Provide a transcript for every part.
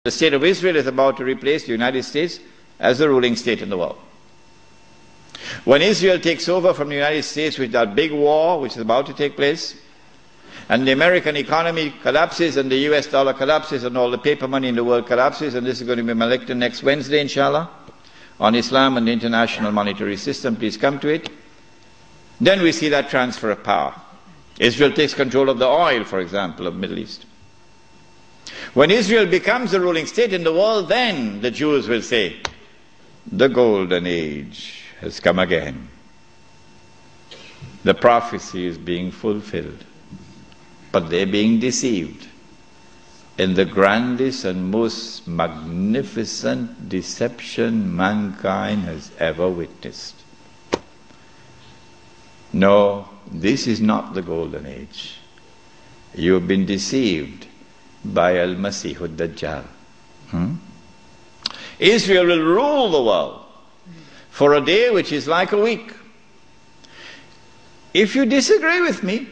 The state of Israel is about to replace the United States as the ruling state in the world. When Israel takes over from the United States with that big war which is about to take place, and the American economy collapses and the US dollar collapses and all the paper money in the world collapses, and this is going to be my lecture next Wednesday, inshallah, on Islam and the international monetary system, please come to it. Then we see that transfer of power. Israel takes control of the oil, for example, of the Middle East. When Israel becomes the ruling state in the world, then the Jews will say, the golden age has come again. The prophecy is being fulfilled. But they're being deceived in the grandest and most magnificent deception mankind has ever witnessed. No, this is not the golden age. You've been deceived by Al-Masih ad-Dajjal. Israel will rule the world for a day which is like a week. If you disagree with me,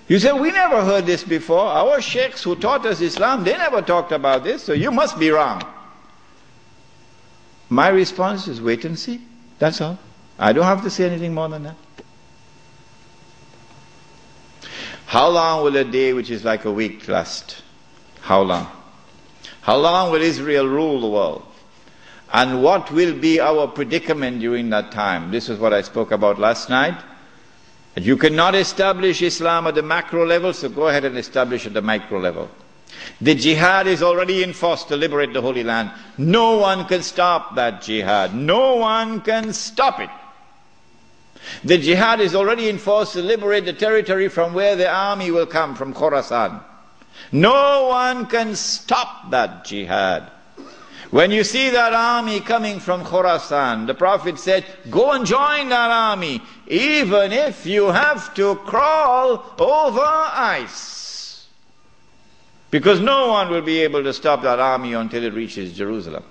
you say, we never heard this before. Our sheikhs who taught us Islam, they never talked about this, so you must be wrong. My response is wait and see. That's all. I don't have to say anything more than that. How long will a day which is like a week last? How long? How long will Israel rule the world? And what will be our predicament during that time? This is what I spoke about last night. You cannot establish Islam at the macro level, so go ahead and establish at the micro level. The jihad is already in force to liberate the Holy Land. No one can stop that jihad. No one can stop it. The jihad is already in force to liberate the territory from where the army will come, from Khorasan. No one can stop that jihad. When you see that army coming from Khorasan, the Prophet said, go and join that army, even if you have to crawl over ice. Because no one will be able to stop that army until it reaches Jerusalem.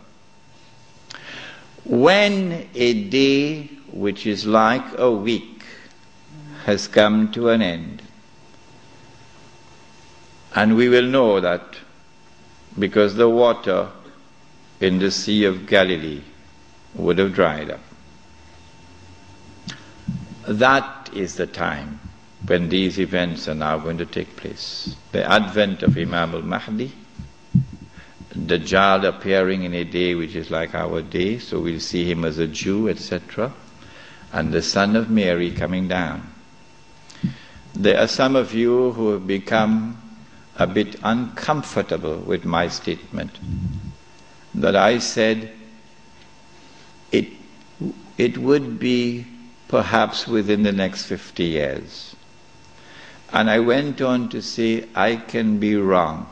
When a day which is like a week has come to an end, and we will know that because the water in the Sea of Galilee would have dried up. That is the time when these events are now going to take place. The advent of Imam Al Mahdi, Dajjal appearing in a day which is like our day, so we'll see him as a Jew, etc., and the Son of Mary coming down. There are some of you who have become a bit uncomfortable with my statement that I said it would be perhaps within the next 50 years. And I went on to say, I can be wrong.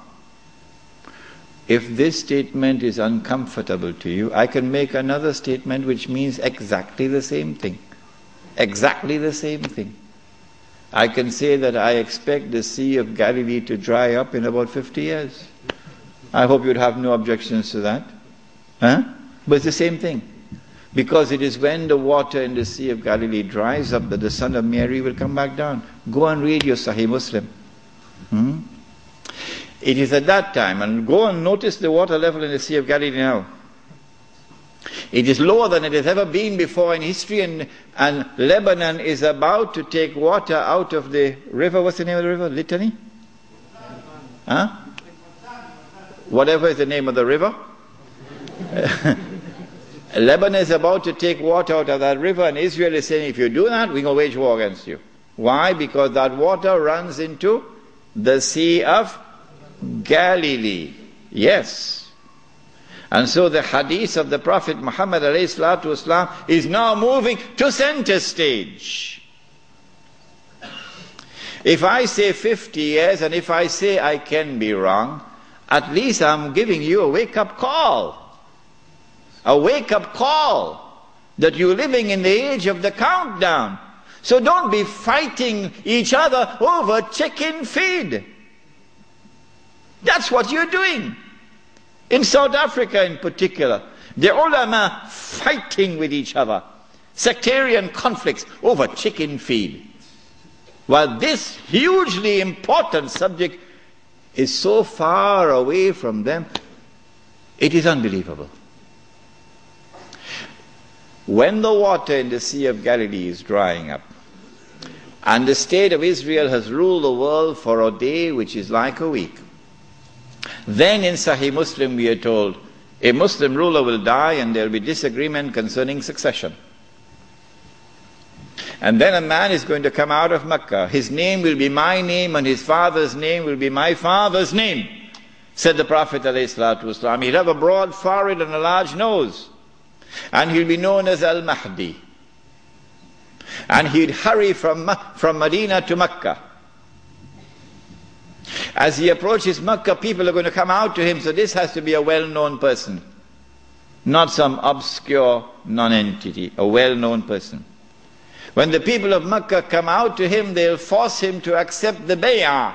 If this statement is uncomfortable to you, I can make another statement which means exactly the same thing. Exactly the same thing. I can say that I expect the Sea of Galilee to dry up in about 50 years. I hope you'd have no objections to that. Huh? But it's the same thing. Because it is when the water in the Sea of Galilee dries up that the Son of Mary will come back down. Go and read your Sahih Muslim. It is at that time, and go and notice the water level in the Sea of Galilee now. It is lower than it has ever been before in history, and Lebanon is about to take water out of the river. What's the name of the river? Litany? Huh? Whatever is the name of the river. Lebanon is about to take water out of that river, and Israel is saying, if you do that, we're going to wage war against you. Why? Because that water runs into the Sea of Galilee. Yes. And so the hadith of the Prophet Muhammad ﷺ is now moving to center stage. If I say 50 years, and if I say I can be wrong, at least I'm giving you a wake-up call. A wake-up call that you're living in the age of the countdown. So don't be fighting each other over chicken feed. That's what you're doing. In South Africa in particular, the ulama fighting with each other. Sectarian conflicts over chicken feed. While this hugely important subject is so far away from them, It is unbelievable. When the water in the Sea of Galilee is drying up, and the state of Israel has ruled the world for a day which is like a week, then in Sahih Muslim we are told, a Muslim ruler will die and there will be disagreement concerning succession. And then a man is going to come out of Mecca. His name will be my name and his father's name will be my father's name, said the Prophet ﷺ. He'll have a broad forehead and a large nose. And he'll be known as Al Mahdi. And he'd hurry from Medina to Mecca. As he approaches Mecca, people are going to come out to him, so this has to be a well-known person. Not some obscure non-entity, a well-known person. When the people of Mecca come out to him, they'll force him to accept the bay'ah,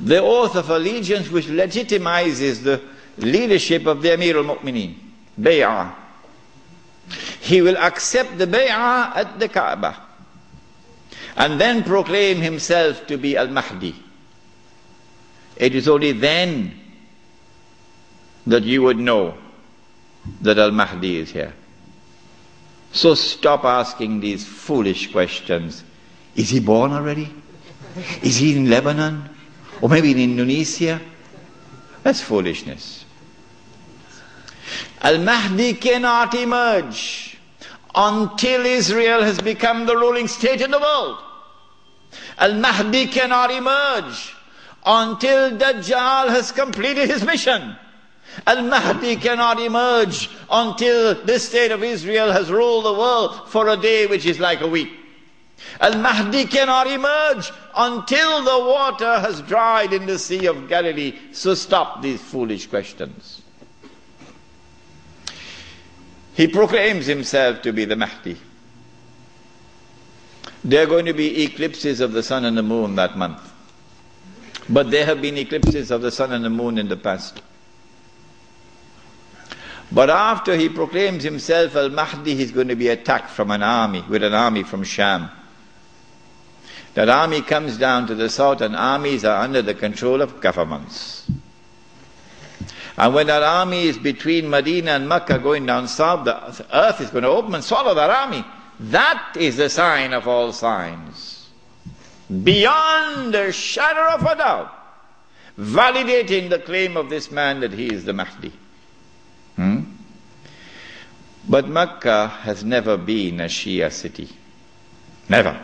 the oath of allegiance which legitimizes the leadership of the Amir al-Mu'mineen, bay'ah. He will accept the bay'ah at the Kaaba and then proclaim himself to be Al Mahdi. It is only then that you would know that Al Mahdi is here. So stop asking these foolish questions. Is he born already? Is he in Lebanon? Or maybe in Indonesia? That's foolishness. Al Mahdi cannot emerge until Israel has become the ruling state in the world. Al Mahdi cannot emerge until Dajjal has completed his mission. Al Mahdi cannot emerge until this state of Israel has ruled the world for a day which is like a week. Al Mahdi cannot emerge until the water has dried in the Sea of Galilee. So stop these foolish questions. He proclaims himself to be the Mahdi. There are going to be eclipses of the sun and the moon that month. But there have been eclipses of the sun and the moon in the past. But after he proclaims himself Al-Mahdi, he's going to be attacked from an army, with an army from Sham. That army comes down to the south, and armies are under the control of governments. And when that army is between Medina and Mecca going down south, the earth is going to open and swallow that army. That is the sign of all signs. Beyond a shadow of a doubt, validating the claim of this man that he is the Mahdi. But Mecca has never been a Shia city. Never.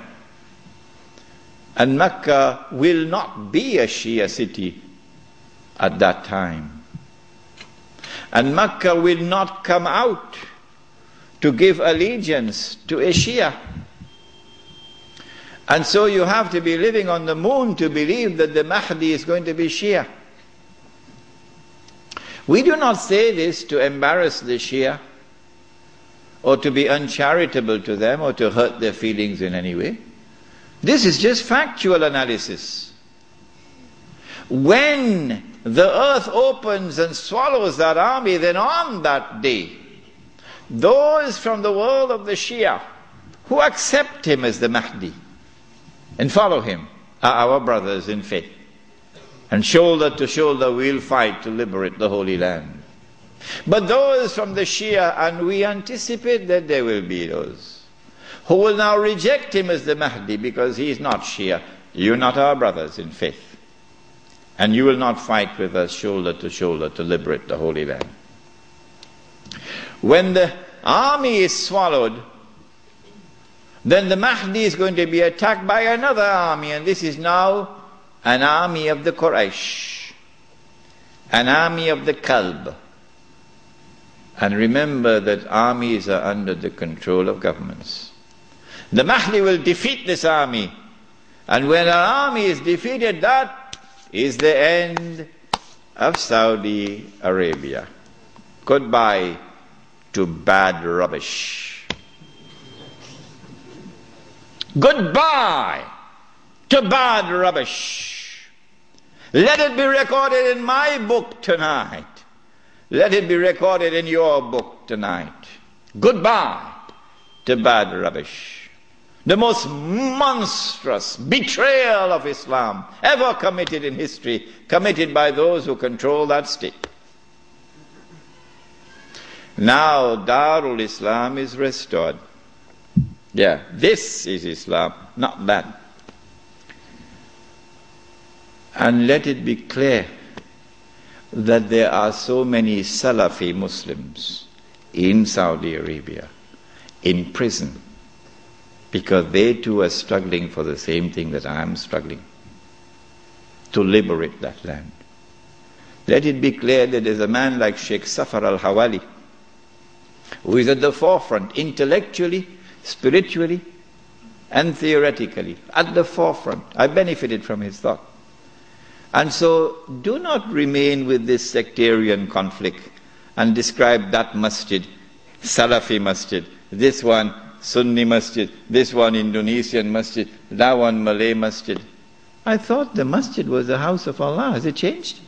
And Mecca will not be a Shia city at that time. And Mecca will not come out to give allegiance to a Shia. And so you have to be living on the moon to believe that the Mahdi is going to be Shia. We do not say this to embarrass the Shia, or to be uncharitable to them, or to hurt their feelings in any way. This is just factual analysis. When the earth opens and swallows that army, then on that day, those from the world of the Shia who accept him as the Mahdi and follow him are our brothers in faith. And shoulder to shoulder we'll fight to liberate the Holy Land. But those from the Shia, and we anticipate that there will be those who will now reject him as the Mahdi because he is not Shia. You're not our brothers in faith. And you will not fight with us shoulder to liberate the Holy Land. When the army is swallowed, then the Mahdi is going to be attacked by another army, and this is now an army of the Quraysh, an army of the Kalb. And remember that armies are under the control of governments. The Mahdi will defeat this army, and when an army is defeated, that is the end of Saudi Arabia. Goodbye to bad rubbish. Goodbye to bad rubbish. Let it be recorded in my book tonight. Let it be recorded in your book tonight. Goodbye to bad rubbish. The most monstrous betrayal of Islam ever committed in history, committed by those who control that state. Now Darul Islam is restored. Yeah, this is Islam, not that. And let it be clear that there are so many Salafi Muslims in Saudi Arabia, in prison, because they too are struggling for the same thing that I am struggling, to liberate that land. Let it be clear that there's a man like Sheikh Sevaral Hawali, who is at the forefront, intellectually, spiritually, and theoretically, at the forefront. I benefited from his thought. And so, do not remain with this sectarian conflict and describe that masjid, Salafi masjid, this one Sunni masjid, this one Indonesian masjid, that one Malay masjid. I thought the masjid was the house of Allah. Has it changed?